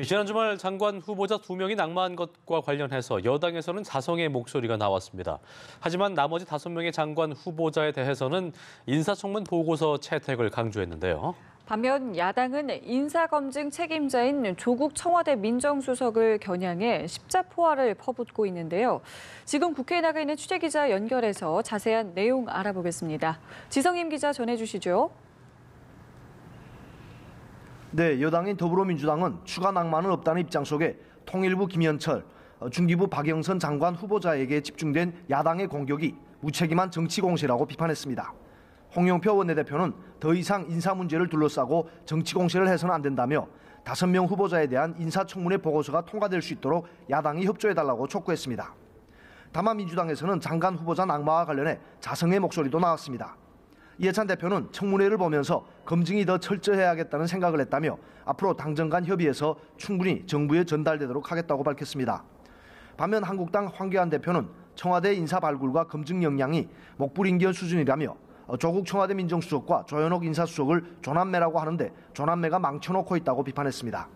지난 주말 장관 후보자 2명이 낙마한 것과 관련해서 여당에서는 자성의 목소리가 나왔습니다. 하지만 나머지 5명의 장관 후보자에 대해서는 인사청문 보고서 채택을 강조했는데요. 반면 야당은 인사검증 책임자인 조국 청와대 민정수석을 겨냥해 십자포화를 퍼붓고 있는데요. 지금 국회에 나가 있는 취재기자 연결해서 자세한 내용 알아보겠습니다. 지성임 기자 전해주시죠. 네, 여당인 더불어민주당은 추가 낭만은 없다는 입장 속에 통일부 김현철, 중기부 박영선 장관 후보자에게 집중된 야당의 공격이 무책임한 정치 공세라고 비판했습니다. 홍영표 원내대표는 더 이상 인사 문제를 둘러싸고 정치 공세를 해서는 안 된다며 5명 후보자에 대한 인사청문회 보고서가 통과될 수 있도록 야당이 협조해달라고 촉구했습니다. 다만 민주당에서는 장관 후보자 낙마와 관련해 자성의 목소리도 나왔습니다. 이해찬 대표는 청문회를 보면서 검증이 더 철저해야겠다는 생각을 했다며 앞으로 당정 간 협의해서 충분히 정부에 전달되도록 하겠다고 밝혔습니다. 반면 한국당 황교안 대표는 청와대 인사 발굴과 검증 역량이 목불인견 수준이라며 조국 청와대 민정수석과 조현옥 인사수석을 조남매라고 하는데 조남매가 망쳐놓고 있다고 비판했습니다.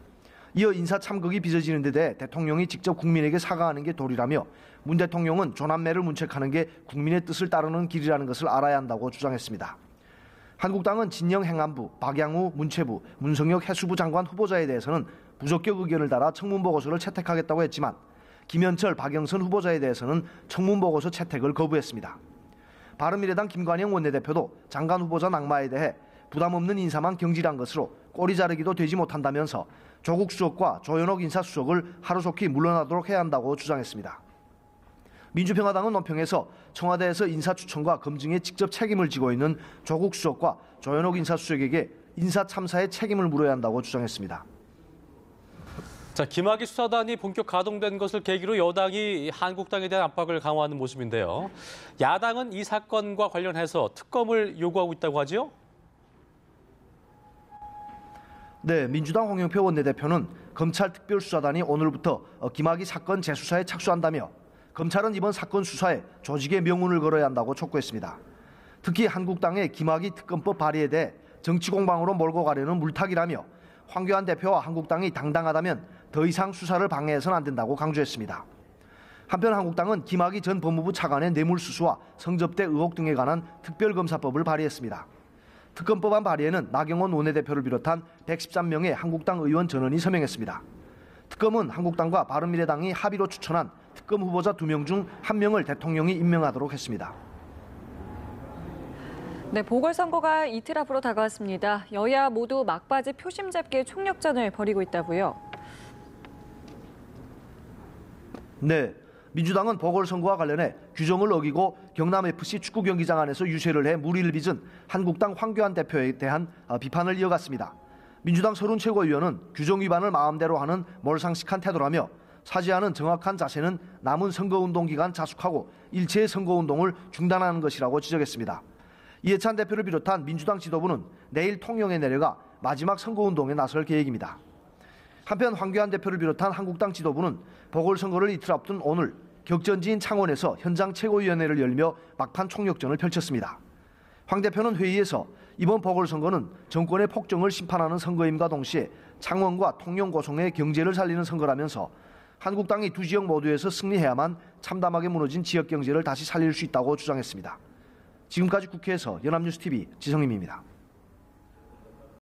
이어 인사 참극이 빚어지는 데 대해 대통령이 직접 국민에게 사과하는 게 도리라며 문 대통령은 조남매를 문책하는 게 국민의 뜻을 따르는 길이라는 것을 알아야 한다고 주장했습니다. 한국당은 진영 행안부, 박양우 문체부, 문성혁 해수부 장관 후보자에 대해서는 부적격 의견을 달아 청문보고서를 채택하겠다고 했지만 김현철, 박영선 후보자에 대해서는 청문보고서 채택을 거부했습니다. 바른미래당 김관영 원내대표도 장관 후보자 낙마에 대해 부담 없는 인사만 경질한 것으로 꼬리 자르기도 되지 못한다면서 조국 수석과 조현옥 인사수석을 하루속히 물러나도록 해야 한다고 주장했습니다. 민주평화당은 논평에서 청와대에서 인사 추천과 검증에 직접 책임을 지고 있는 조국 수석과 조현옥 인사수석에게 인사 참사의 책임을 물어야 한다고 주장했습니다. 김학의 수사단이 본격 가동된 것을 계기로 여당이 한국당에 대한 압박을 강화하는 모습인데요. 야당은 이 사건과 관련해서 특검을 요구하고 있다고 하죠? 네, 민주당 홍영표 원내대표는 검찰 특별수사단이 오늘부터 김학의 사건 재수사에 착수한다며 검찰은 이번 사건 수사에 조직의 명운을 걸어야 한다고 촉구했습니다. 특히 한국당의 김학의 특검법 발의에 대해 정치 공방으로 몰고 가려는 물타기라며 황교안 대표와 한국당이 당당하다면 더 이상 수사를 방해해서는 안 된다고 강조했습니다. 한편 한국당은 김학의 전 법무부 차관의 뇌물수수와 성접대 의혹 등에 관한 특별검사법을 발의했습니다. 특검법안 발의에는 나경원 원내대표를 비롯한 113명의 한국당 의원 전원이 서명했습니다. 특검은 한국당과 바른미래당이 합의로 추천한 특검 후보자 2명 중 1명을 대통령이 임명하도록 했습니다. 네, 보궐선거가 이틀 앞으로 다가왔습니다. 여야 모두 막바지 표심 잡기의 총력전을 벌이고 있다고요? 네, 민주당은 보궐선거와 관련해 규정을 어기고 경남FC 축구 경기장 안에서 유세를 해 무리를 빚은 한국당 황교안 대표에 대한 비판을 이어갔습니다. 민주당 서른 최고위원은 규정 위반을 마음대로 하는 몰상식한 태도라며 사죄하는 정확한 자세는 남은 선거운동 기간 자숙하고 일체의 선거운동을 중단하는 것이라고 지적했습니다. 이해찬 대표를 비롯한 민주당 지도부는 내일 통영에 내려가 마지막 선거운동에 나설 계획입니다. 한편 황교안 대표를 비롯한 한국당 지도부는 보궐선거를 이틀 앞둔 오늘 격전지인 창원에서 현장 최고위원회를 열며 막판 총력전을 펼쳤습니다. 황 대표는 회의에서 이번 보궐선거는 정권의 폭정을 심판하는 선거임과 동시에 창원과 통영 고성의 경제를 살리는 선거라면서 한국당이 두 지역 모두에서 승리해야만 참담하게 무너진 지역 경제를 다시 살릴 수 있다고 주장했습니다. 지금까지 국회에서 연합뉴스TV 지성임입니다.